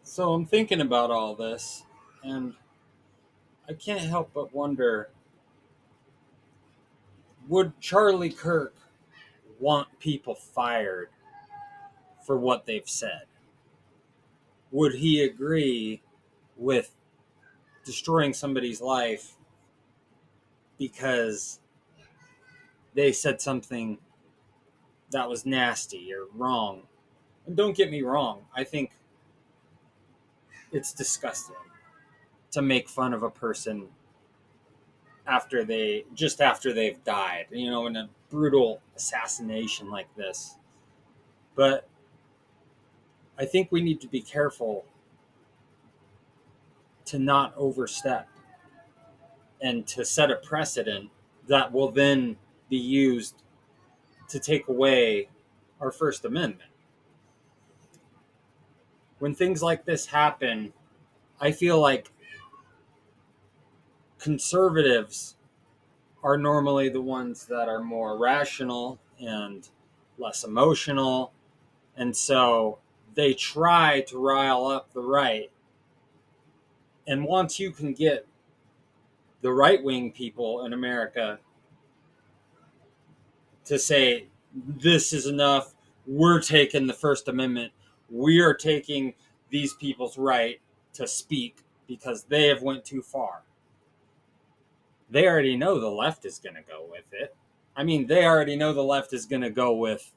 So I'm thinking about all this, and I can't help but wonder, would Charlie Kirk want people fired for what they've said? Would he agree with destroying somebody's life because they said something that was nasty or wrong? And don't get me wrong, I think it's disgusting to make fun of a person after they've died, in a brutal assassination like this. But I think we need to be careful to not overstep and to set a precedent that will then be used to take away our First Amendment. When things like this happen, I feel like conservatives are normally the ones that are more rational and less emotional. And so they try to rile up the right. And once you can get the right wing people in America to say, this is enough, we're taking the First Amendment, we are taking these people's right to speak because they have went too far. They already know the left is going to go with it. I mean, they already know the left is going to go with,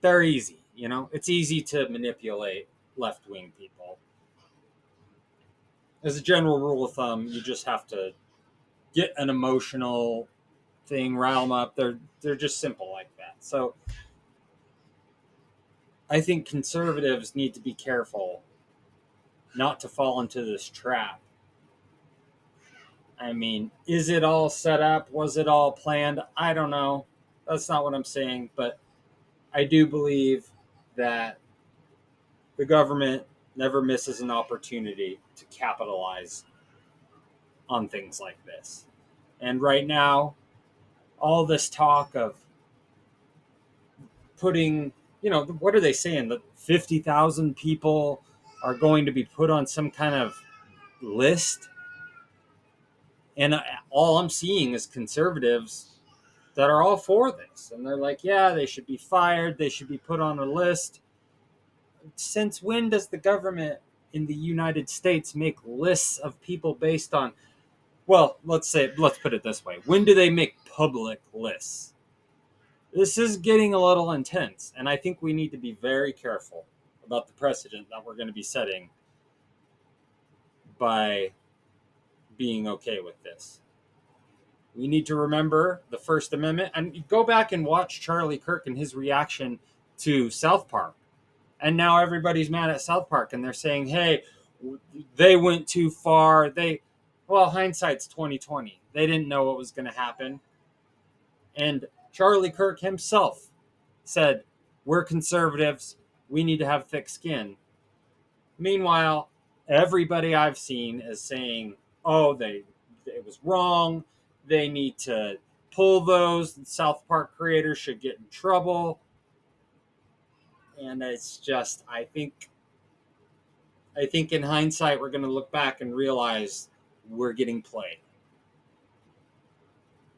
they're easy, it's easy to manipulate left wing people. As a general rule of thumb, you just have to get an emotional thing, rile them up. They're just simple like that. So I think conservatives need to be careful not to fall into this trap. I mean, is it all set up? Was it all planned? I don't know. That's not what I'm saying, but I do believe that the government never misses an opportunity to capitalize on things like this. And right now, all this talk of putting, what are they saying? That 50,000 people are going to be put on some kind of list. And all I'm seeing is conservatives that are all for this. And they're like, yeah, they should be fired. They should be put on a list. Since when does the government in the United States make lists of people based on, well, let's put it this way. When do they make public lists? This is getting a little intense, and I think we need to be very careful about the precedent that we're going to be setting by being okay with this. We need to remember the First Amendment and go back and watch Charlie Kirk and his reaction to South Park. And now everybody's mad at South Park and they're saying, hey, they went too far. Well, hindsight's 2020. They didn't know what was going to happen. And Charlie Kirk himself said, we're conservatives. We need to have thick skin. Meanwhile, everybody I've seen is saying, oh, it was wrong. They need to pull those. The South Park creators should get in trouble. And it's just, I think in hindsight, we're going to look back and realize we're getting played.